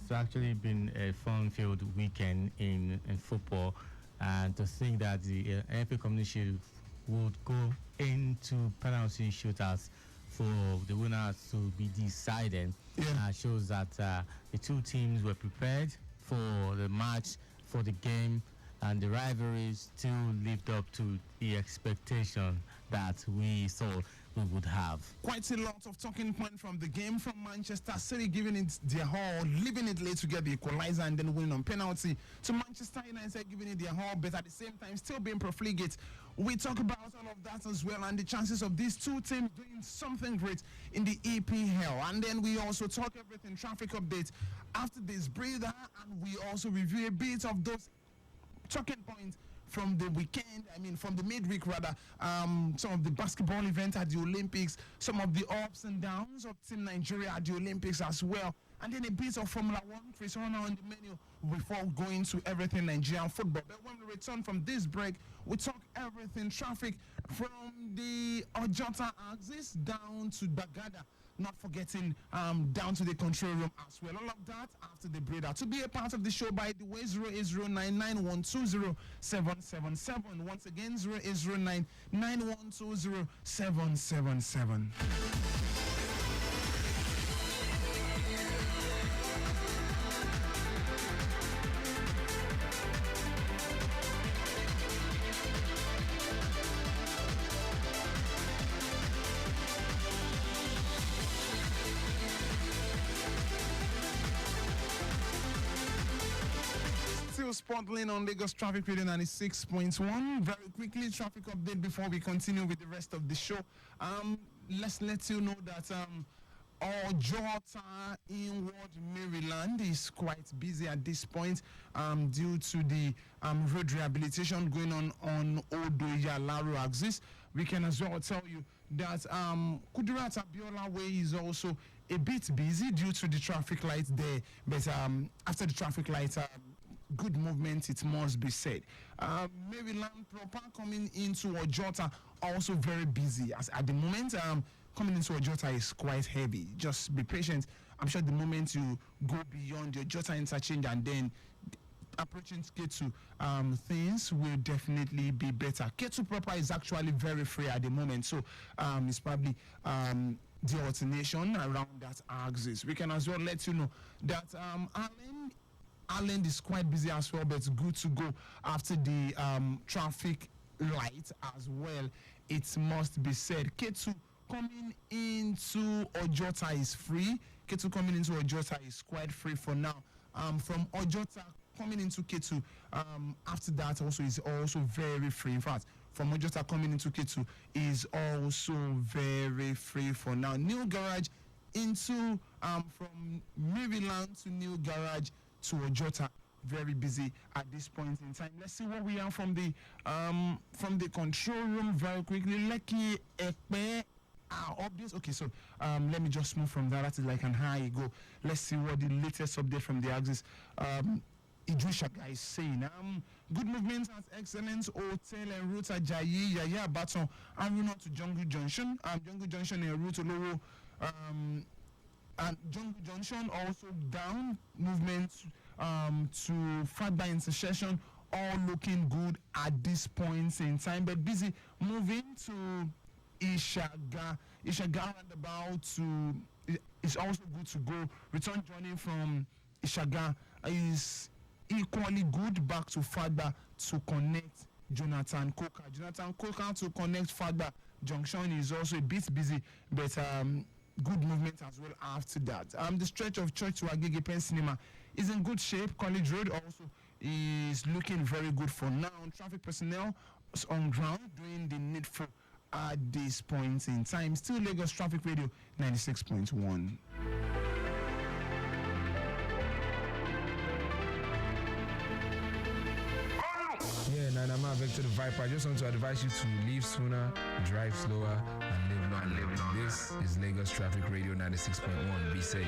it's actually been a fun-filled weekend in football, and to think that the NFA Community Shield would go into penalty shootouts for the winners to be decided shows that the two teams were prepared for the match, for the game, and the rivalries still lived up to the expectation that we thought we would have. Quite a lot of talking point from the game, from Manchester City giving it their all, leaving it late to get the equalizer and then winning on penalty, to Manchester United giving it their all, but at the same time still being profligate. We talk about all of that as well, and the chances of these two teams doing something great in the EPL. And then we also talk everything traffic updates after this breather, and we also review a bit of those talking points from the weekend, from the midweek rather, some of the basketball event at the Olympics, some of the ups and downs of Team Nigeria at the Olympics as well, and then a bit of Formula 1, Chris Horner on the menu before going to everything Nigerian football. But when we return from this break, we talk everything traffic from the Ojota axis down to Bagada, not forgetting down to the control room as well. All of that after the break. To be a part of the show, by the way, 08099120777. Once again, 08099120777. Spotlight on Lagos Traffic Radio 96.1. Very quickly, traffic update before we continue with the rest of the show. Let's let you know that Ojota inward Maryland is quite busy at this point due to the road rehabilitation going on Odo-Yalaro axis. We can as well tell you that Kudirat Abiola Way is also a bit busy due to the traffic lights there, but after the traffic lights good movement, it must be said. Maryland proper coming into Ojota also very busy as at the moment. Coming into Ojota is quite heavy. Just be patient. I'm sure the moment you go beyond the Ojota interchange and then approaching Ketu, things will definitely be better. Ketu proper is actually very free at the moment, so it's probably the alternation around that axis. We can as well let you know that Allen is quite busy as well, but it's good to go after the traffic light as well. It must be said. Ketu coming into Ojota is free. Ketu coming into Ojota is quite free for now. From Ojota coming into Ketu, after that also is also very free. In fact, from Ojota coming into Ketu is also very free for now. New Garage into from Maryland to New Garage to Ojota, very busy at this point in time. Let's see what we have from the control room very quickly. Lucky Ekpe updates. Okay, so let me just move from that. That is like an high go. Let's see what the latest update from the axis. Idrisha guy is saying good movement at Excellence Hotel en route at Jayi Yaya Baton and route to Jungle Junction. Jungle Junction en route to Lowo. And Jungle Junction also down movement to Fadba intersection, all looking good at this point in time, but busy moving to Ishaga roundabout to is also good to go. Return journey from Ishaga is equally good back to Fadba to connect Jonathan Coker to connect Fadba Junction is also a bit busy, but good movement as well after that. The stretch of Church to Agege Pen Cinema is in good shape. College Road also is looking very good for now. Traffic personnel is on ground doing the needful at this point in time. Still Lagos Traffic Radio 96.1. And I'm Victor the Viper. I just want to advise you to leave sooner, drive slower, and live longer. This is Lagos Traffic Radio 96.1. Be safe.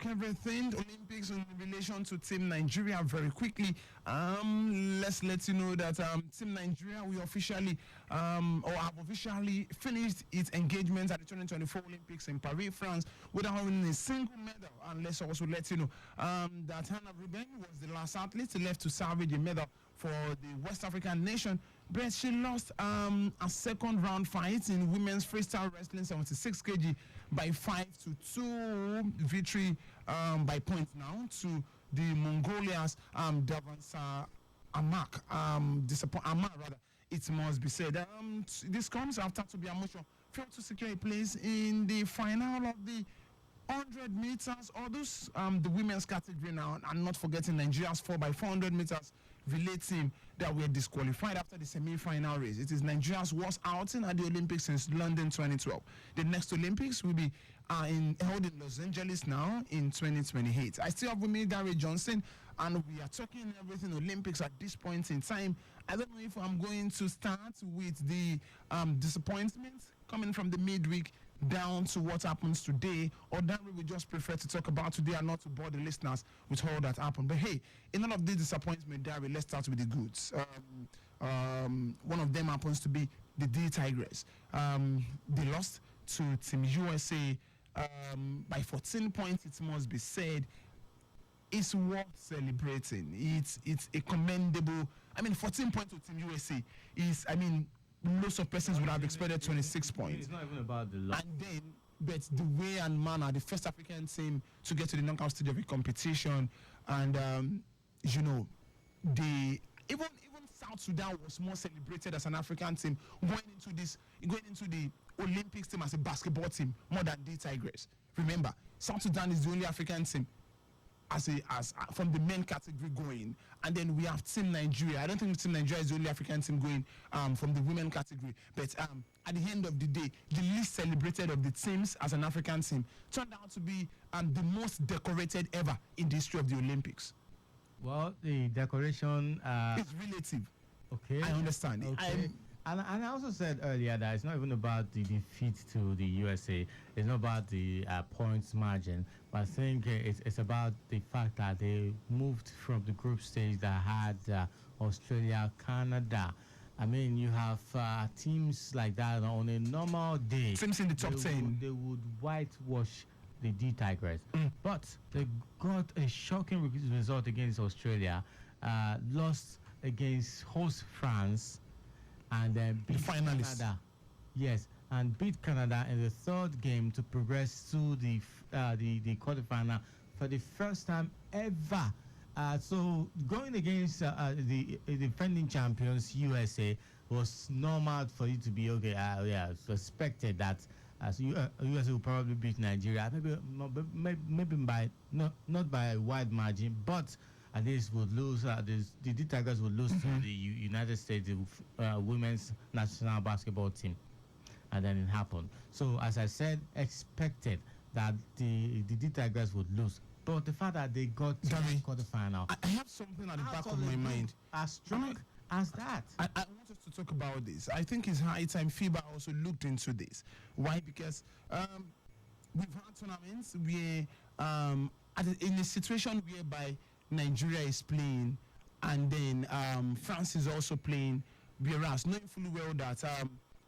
took everything Olympics in relation to Team Nigeria very quickly. Let's let you know that Team Nigeria we officially or have officially finished its engagement at the 2024 Olympics in Paris, France, without winning a single medal. And let's also let you know that Hannah Ruben was the last athlete left to salvage a medal for the West African nation, but she lost a second round fight in women's freestyle wrestling 76 kg by 5-2 victory by points now to the Mongolia's Davansa Amak. Amak rather, it must be said. This comes after Tobias Motion failed to secure a place in the final of the 100 meters, or those the women's category now, and not forgetting Nigeria's 4x400 meters relay team that were disqualified after the semi-final race. It is Nigeria's worst outing at the Olympics since London 2012. The next Olympics will be held in Los Angeles now in 2028. I still have with me Gary Johnson, and we are talking everything Olympics at this point in time. I don't know if I'm going to start with the disappointment coming from the midweek down to what happens today, or that we would just prefer to talk about today and not to bore the listeners with all that happened. But hey, in all of this disappointment, Darry, let's start with the goods. One of them happens to be the D Tigers. They lost to Team USA by 14 points. It must be said, it's worth celebrating. It's a commendable. 14 points to Team USA is, lots of persons would have expected 26 points. It's not even about the loss. And then, but the way and manner, the first African team to get to the knockout stage of a competition, and the even South Sudan was more celebrated as an African team going into the Olympics team as a basketball team more than the Tigers. Remember, South Sudan is the only African team as from the men category going, and then we have Team Nigeria. I don't think Team Nigeria is the only African team going from the women category, but at the end of the day, the least celebrated of the teams as an African team turned out to be the most decorated ever in the history of the Olympics. Well, the decoration it's relative. Okay, I understand. Okay. And I also said earlier that it's not even about the defeat to the USA. It's not about the points margin. But I think it's about the fact that they moved from the group stage that had Australia, Canada. You have teams like that on a normal day. Teams in the top 10. They would whitewash the D Tigers. But they got a shocking result against Australia, lost against host France, and then beat Canada. Yes, and beat Canada in the third game to progress to the quarterfinal for the first time ever. So going against the defending champions USA was normal for you to be okay. Suspected that USA will probably beat Nigeria, maybe by not by a wide margin, but at least would lose. The Tigers would lose to the United States women's national basketball team, and then it happened. So as I said, expected that the Tigers would lose, but the fact that they got to the quarterfinal, I have something at the back of my mind. As strong as that. I want us to talk about this. I think it's high time FIBA also looked into this. Why? Because we've had tournaments where in a situation whereby Nigeria is playing, and then France is also playing, whereas knowing fully well that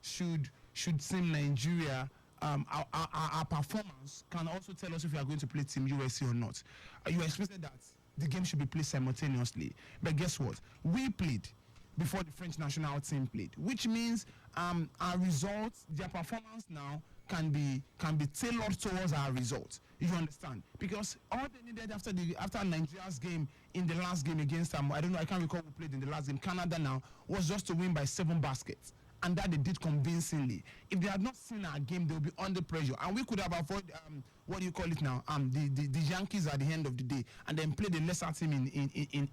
should Team Nigeria, our performance can also tell us if we are going to play Team USA or not. You expected that the game should be played simultaneously, but guess what? We played before the French national team played, which means our results, their performance now can be tailored towards our results. You understand? Because all they needed after Nigeria's game in the last game against I can't recall who played in the last game, Canada now, was just to win by 7 baskets. And that they did convincingly. If they had not seen our game, they would be under pressure. And we could have avoided, the Yankees at the end of the day, and then play the lesser team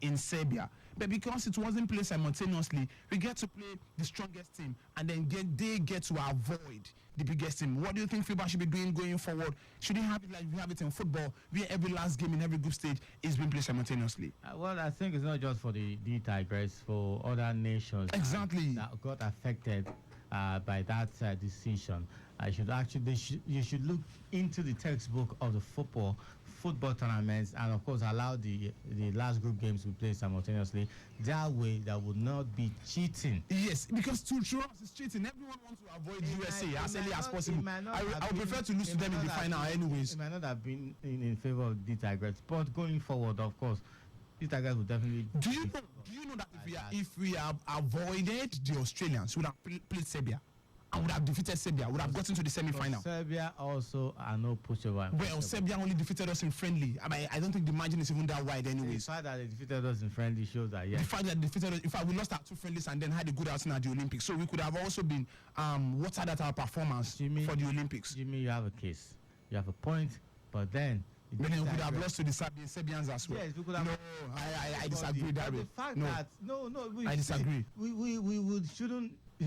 in Serbia. But because it wasn't played simultaneously, we get to play the strongest team, and then they get to avoid the biggest team. What do you think FIBA should be doing going forward? Should they have it like we have it in football, where every last game in every group stage is being played simultaneously? Well, I think it's not just for the Tigers, for other nations exactly that got affected by that decision. I should actually you should look into the textbook of the football tournaments, and of course allow the last group games to be played simultaneously. That way, that would not be cheating. Yes, because to us it's cheating. Everyone wants to avoid USA as early as possible. I would prefer to lose to them in the final, anyways. It might not have been in favor of the Tigers, but going forward, of course, the Tigers will definitely. Do you know that if we have avoided the Australians, we would have played Serbia? I would have defeated Serbia. Would have gotten to the semi-final. Serbia also are no pushover. Well, Serbia only defeated us in friendly. I don't think the margin is even that wide, anyways. The fact that they defeated us in friendly shows that, The fact that they defeated us, in fact, we lost our 2 friendlies and then had a good outing at the Olympics. So we could have also been watered at our performance for the Olympics. Jimmy, you have a case. You have a point, but then. But then we could have lost to the Serbians as well. Yes, we could have. No, I disagree, Daryl. The fact No, that I disagree. We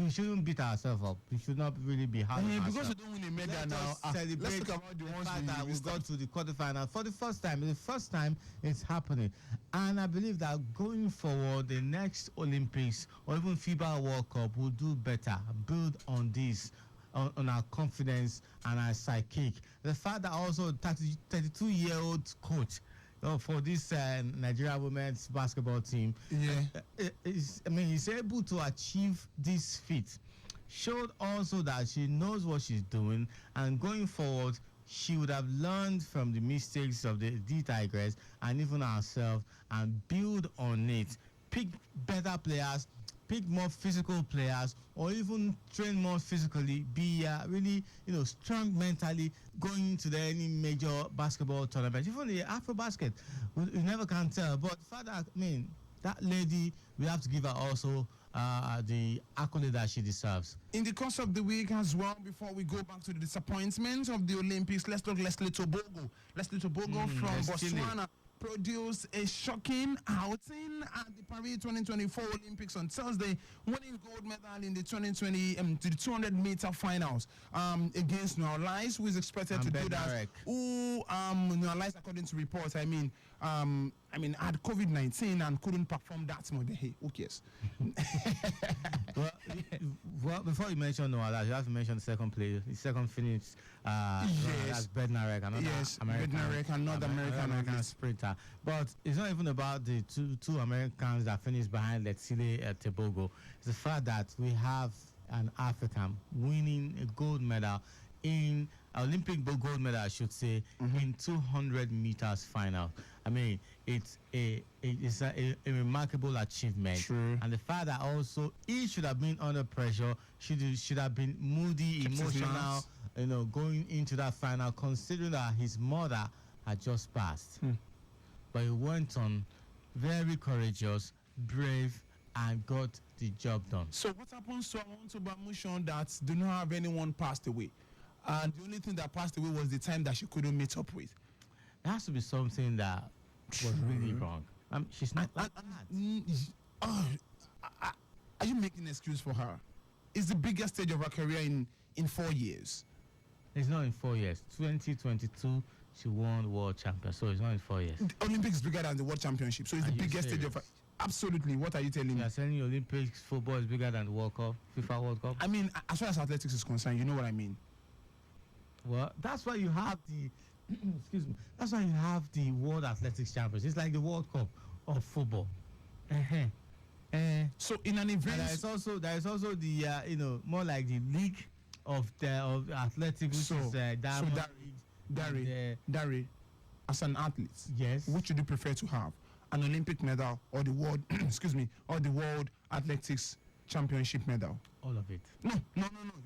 shouldn't beat ourselves up. We should not really be hard on because ourselves. we don't win a medal Let now. us celebrate Let's talk about the ones fact that we missed got out. to the quarterfinal for the first time. The first time it's happening, and I believe that going forward, the next Olympics or even FIBA World Cup will do better. Build on this. On our confidence and our psychic. The fact that also 32-year-old coach for this Nigeria women's basketball team, he's able to achieve this feat. Showed also that she knows what she's doing, and going forward, she would have learned from the mistakes of the Tigers and even ourselves and build on it. Pick better players, pick more physical players, or even train more physically, be really strong mentally going into any major basketball tournament. Even the AfroBasket, we never can tell. But Father, that lady, we have to give her also the accolade that she deserves. In the course of the week as well, before we go back to the disappointment of the Olympics, let's talk Leslie Tobogo. Leslie Tobogo from Botswana produced a shocking outing at the Paris 2024 Olympics on Thursday, winning gold medal in the 2020 to the 200-meter finals against Noalize, who is expected to do that. Who Noalize, according to reports, had COVID-19 and couldn't perform that much. Hey, who cares? well, before you mention Noalize, you have to mention the second player, the second finish. That's Bednarek, another American sprinter. But it's not even about the two Americans that finished behind Leslie Tobogo. It's the fact that we have an African winning a gold medal in Olympic gold medal, I should say, in 200 meters final. It's a remarkable achievement. True. And the fact that also he should have been under pressure, should have been moody, emotional, going into that final, considering that his mother had just passed. But he went on very courageous, brave, and got the job done. So what happens to Bamushon that do not have anyone passed away? And the only thing that passed away was the time that she couldn't meet up with. There has to be something that was really wrong. She's not like that. Are you making an excuse for her? It's the biggest stage of her career in 4 years. It's not in 4 years. 2022, she won world champion. So it's not in 4 years. The Olympics is bigger than the World Championship. So it's the biggest stage of her. Absolutely. What are you telling me? You're saying Olympics football is bigger than the World Cup, FIFA World Cup? As far as athletics is concerned, you know what I mean. Well, that's why you have the excuse me. That's why you have the World Athletics Champions. It's like the World Cup of football. So in an event, there is also the more like the league of athletics, which is Diamond League. Dari, as an athlete, yes, which would you prefer to have, an Olympic medal or the world or the World Athletics Championship medal? All of it. No.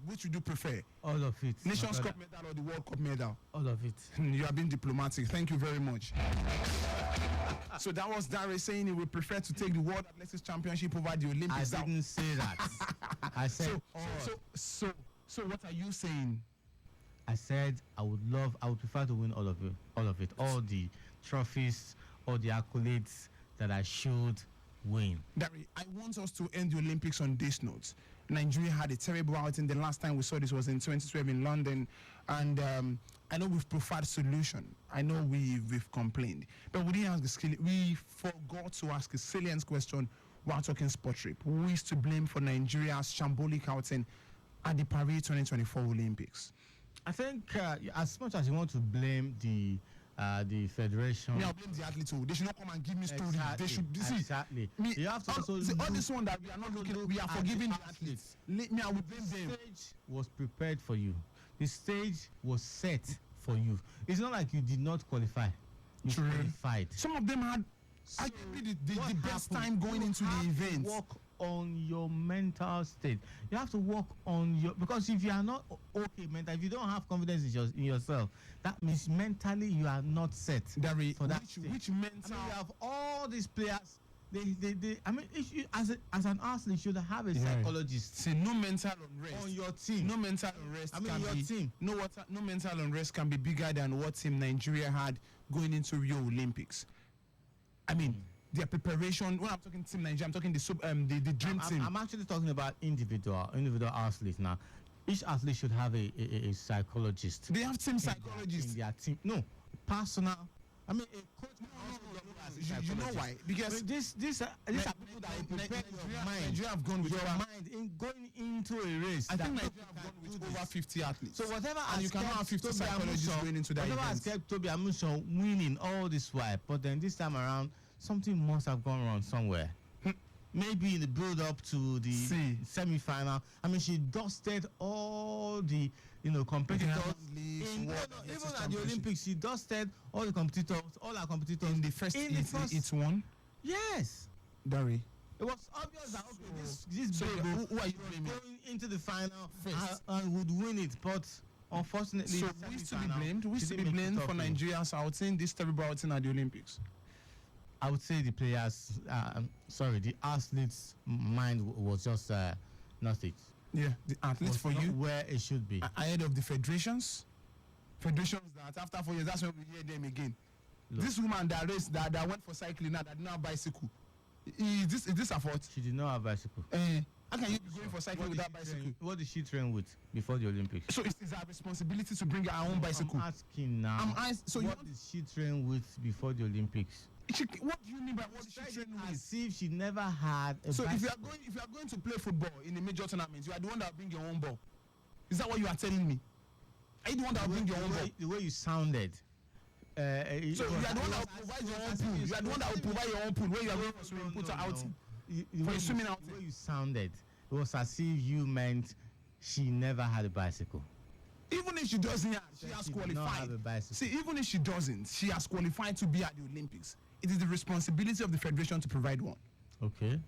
Which would you prefer? All of it. Nations Cup medal or the World Cup medal? All of it. You have been diplomatic. Thank you very much. So that was Dare saying he would prefer to take the World Athletics Championship over the Olympics. I didn't say that. I said So what are you saying? I said I would prefer to win all of it. All the trophies, all the accolades that I should win. Dari, I want us to end the Olympics on this note. Nigeria had a terrible outing. The last time we saw this was in 2012 in London, and I know we've preferred solution. I know we've complained, but we didn't ask we forgot to ask a salient question while talking sport trip. Who is to blame for Nigeria's shambolic outing at the Paris 2024 Olympics? I think as much as you want to blame the federation, Me, I'll blame the athletes. They should not come and give me stories. They should exactly. Me, You have to also all this one that we are not looking at, we are forgiving the athletes. Me, I will blame them. The stage was prepared for you. The stage was set for you. It's not like you did not qualify. You True. qualified. Some of them had arguably the best time going into the event. Work on your mental state. You have to work on your, because if you are not okay mental, if you don't have confidence in yourself, that means mentally you are not set for that stage. Which mental? I mean, you have all these players. I mean, if you, as an athlete, you should have a psychologist. See, no mental unrest on your team. No mental unrest. I mean, your team. No mental unrest can be bigger than what team Nigeria had going into Rio Olympics. I mean, their preparation. When I'm talking team Nigeria, I'm talking the dream team. I'm actually talking about individual athletes now. Each athlete should have a psychologist. They have team psychologists in their team. No, personal. I mean, a coach. You know why? Because these are people that will prepare your mind. Nigeria have gone with your mind in going into a race. I think Nigeria have gone with over 50 athletes. So whatever, and you cannot have 50 psychologists going into that event. Whatever has kept Toby Amusan winning all this while, but then this time around, something must have gone wrong somewhere. Maybe in the build-up to the semi-final. I mean, she dusted all the competitors. Even at the Olympics, she dusted all our competitors in the first. It's one. Yes, Dari. It was obvious that this babe who are you going into the final and would win it, but unfortunately, so we still be blamed. We still be blamed for Nigeria's outing, this terrible outing at the Olympics. I would say the players, the athletes' mind was just not it. Yeah, the athletes for you where it should be. Ahead of the federations that after 4 years, that's when we hear them again. Look, this woman that raced, that went for cycling now, that did not have bicycle. Is this her fault? She did not have bicycle. How can you be going for cycling without bicycle? What did she train with before the Olympics? So it's our responsibility to bring her own bicycle. I'm asking now. What did she train with before the Olympics? What do you mean by what did she train with? As if she never had a bicycle. If you are going to play football in a major tournament, you are the one that will bring your own ball. Is that what you are telling me? Are you the one that will bring your own ball? The way you sounded. So you are the one that will provide your own pool. You are the one that will provide your own pool where you are going for swimming pool outing. For a swimming outing. The way you sounded, it was as if you meant she never had a bicycle. Even if she doesn't, she has qualified. See, even if she doesn't, she has qualified to be at the Olympics. It is the responsibility of the federation to provide one. Okay.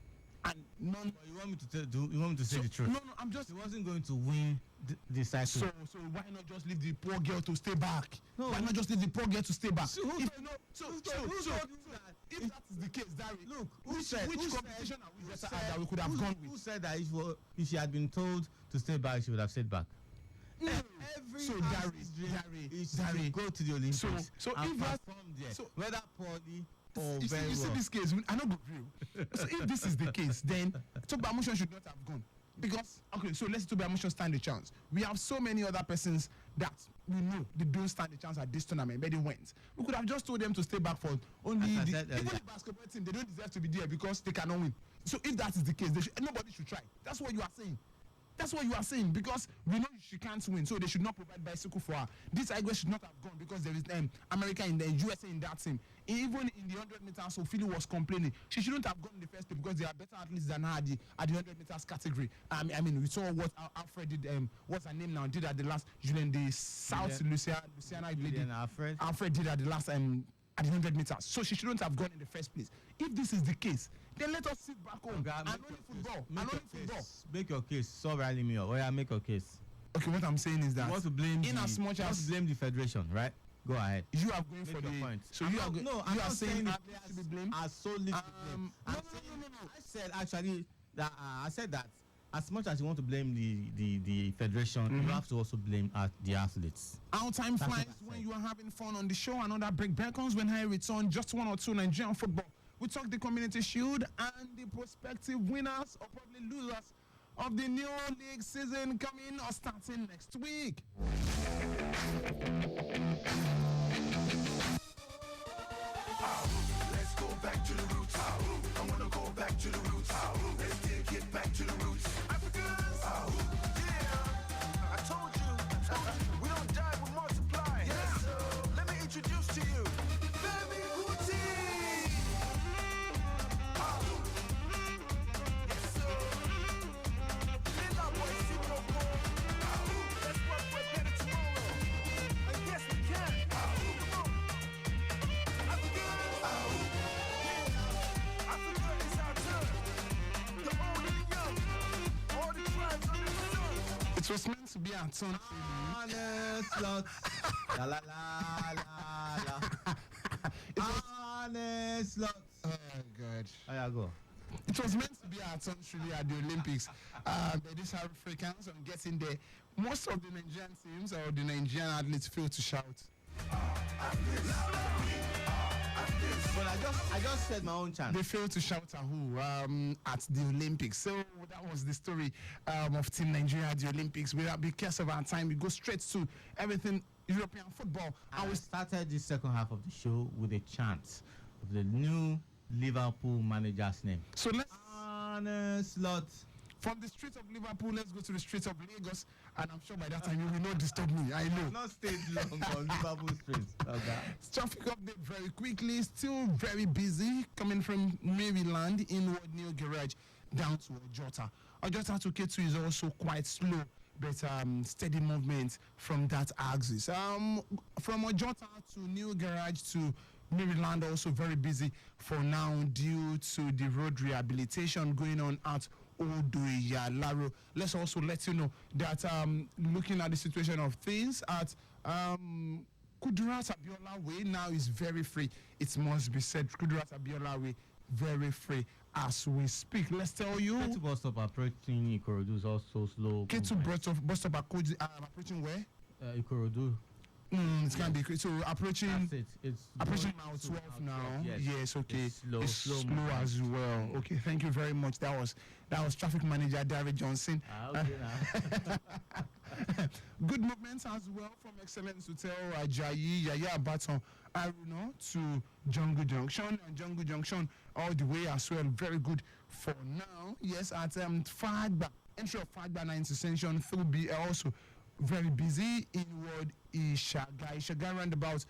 And none. You want me to say the truth? No, I'm just. She wasn't going to win the cycle. So why not just leave the poor girl to stay back? No. Why not just leave the poor girl to stay back? So if that is the case, Dari, look, which competition are we better at that we could have gone with? Who said that if she had been told to stay back, she would have stayed back? No. Every Dari is to go to the Olympics. So and perform there, whether poorly or very well. You see this case, I don't go real. So if this is the case, then Toba Amusan should not have gone. Because, so let's Toba Amusan stand a chance. We have so many other persons that we know they don't stand a chance at this tournament, but they went. We could have just told them to stay back for only even the basketball team, they don't deserve to be there because they cannot win. So if that is the case, nobody should try. That's what you are saying. That's what you are saying, because we know she can't win, so they should not provide bicycle for her. This Igwe should not have gone because there is America in the USA in that team. Even in the 100 meters, so Philly was complaining. She shouldn't have gone in the first place because there are better athletes than her at the 100 meters category. I mean, we saw what Alfred did. What's her name now? Did at the last Julian, the South Louisiana lady. Alfred did at the last at the 100 meters. So she shouldn't have gone in the first place. If this is the case, then let us sit back home and only football. Make your case. So rally me up. Make your case. Okay, what I'm saying is that you want to blame the federation, right? Go ahead. You are going for the point. So you are saying the players should be blamed. Are solely to blame. No. I said that as much as you want to blame the federation, you have to also blame the athletes. Our time flies when you are having fun on the show. Another break beckons when I return. Just one or two Nigerian football. We talk the Community Shield and the prospective winners or probably losers of the new league season coming or starting next week. Let's go back to the roots. I want to go back to the roots. Let's get back to the roots. Africans. Yeah. It was meant to be a turn. Honest lot. La la la la la. Honest lot. Oh God. I go. It was meant to be our turn really at the Olympics. But these Africans on getting there. Most of the Nigerian teams or the Nigerian athletes fail to shout. But I just said my own chance. They failed to shout Ahu at the Olympics. So that was the story of Team Nigeria at the Olympics. Because of our time, we go straight to everything European football. And we started the second half of the show with a chant of the new Liverpool manager's name. So let's Honest lot. from the streets of Liverpool, let's go to the streets of Lagos. And I'm sure by that time you will not disturb me. I know. Not stayed long on Liverpool streets. Okay. Traffic update very quickly. Still very busy coming from Maryland inward New Garage down to Ojota. Ojota to K2 is also quite slow, but steady movement from that axis. From Ojota to New Garage to Maryland also very busy for now due to the road rehabilitation going on at Odoyalaro. Let's also let you know that looking at the situation of things at Kudirat Abiola Way now is very free. It must be said, Kudirat Abiola Way very free as we speak. Let's tell you. K2 bus stop approaching Ikorodu is also slow. K2 bus stop approaching where? Ikorodu. It can be so approaching. That's it. It's Approaching going now to 12 now. Yes. Yes, okay. It's slow movement. as well. Okay, thank you very much. That was traffic manager David Johnson. Okay now. Good movements as well from Excellence Hotel Ajayi, Yaya Baton, Aruno to Jungle Junction and Jungle Junction all the way as well. Very good for now. Yes, at Fagba, entry of Fagba 9th Ascension through be also very busy. Inward Ishaga roundabout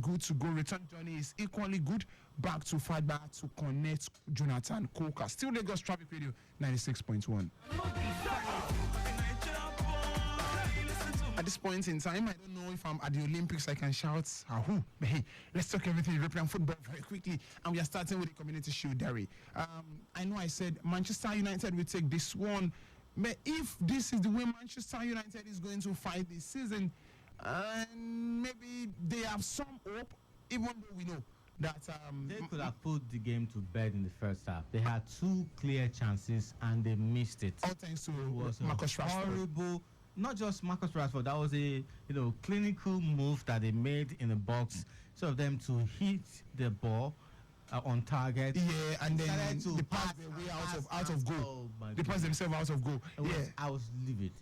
good to go. Return journey is equally good. Back to Fagba to connect Jonathan Coker. Still Lagos Traffic Radio 96.1. At this point in time, I don't know if I'm at the Olympics, I can shout, Ahu. But hey, let's talk everything European football very quickly. And we are starting with the Community Shield, Derry. I know I said Manchester United will take this one. But if this is the way Manchester United is going to fight this season, and maybe they have some hope, even though we know that They could have put the game to bed in the first half. They had two clear chances and they missed it. all thanks to It was Marcus a Rashford. horrible. Not just Marcus Rashford. That was a clinical move that they made in the box, so of them to hit the ball on target. Yeah, and then Started to they pass pass their way and out of goal. Oh my They pass goodness. themselves out of goal. It was- Yeah. I was livid.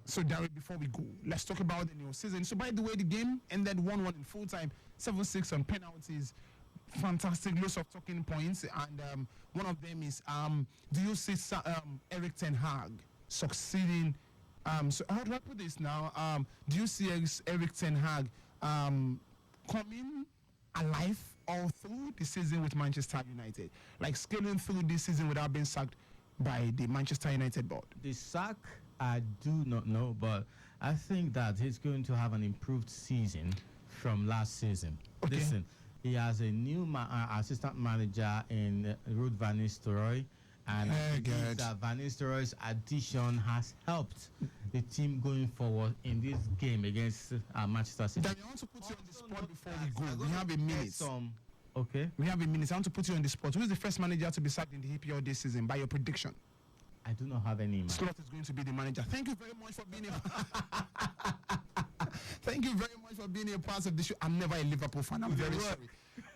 So, Derek, before we go, let's talk about the new season. So, by the way, the game ended 1-1 in full time, 7-6 on penalties. Fantastic, lots of talking points. And one of them is do you see Eric Ten Hag succeeding? So, how do I put this now? Do you see Eric Ten Hag coming alive all through the season with Manchester United? Like scaling through this season without being sacked by the Manchester United board? The sack, I do not know, but I think that he's going to have an improved season from last season. Okay. Listen, he has a new assistant manager in Ruud van Nistelrooy, and I Very believe good. that Van Nistelrooy's addition has helped the team going forward in this game against Manchester City. Then I want to put you on the spot before we go. We have a minute. Okay. We have a minute. I want to put you on the spot. Who is the first manager to be sacked in the EPL this season by your prediction? I do not have any. Slot is going to be the manager. Thank you very much for being Thank you very much for being a part of the show. I'm never a Liverpool fan. I'm very sorry.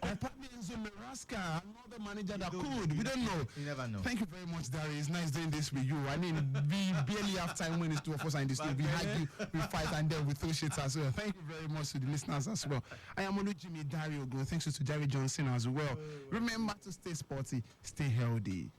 Or probably Enzo Maraska, another manager that could. We don't know. You never know. Thank you very much, Dari. It's nice doing this with you. I mean, we barely have time when it's two of us are in the studio. We argue, we fight, and then we throw shit as well. Thank you very much to the listeners as well. I am Olujimi Dari Ogun. Thanks to Jerry Johnson as well. Remember to stay sporty, stay healthy.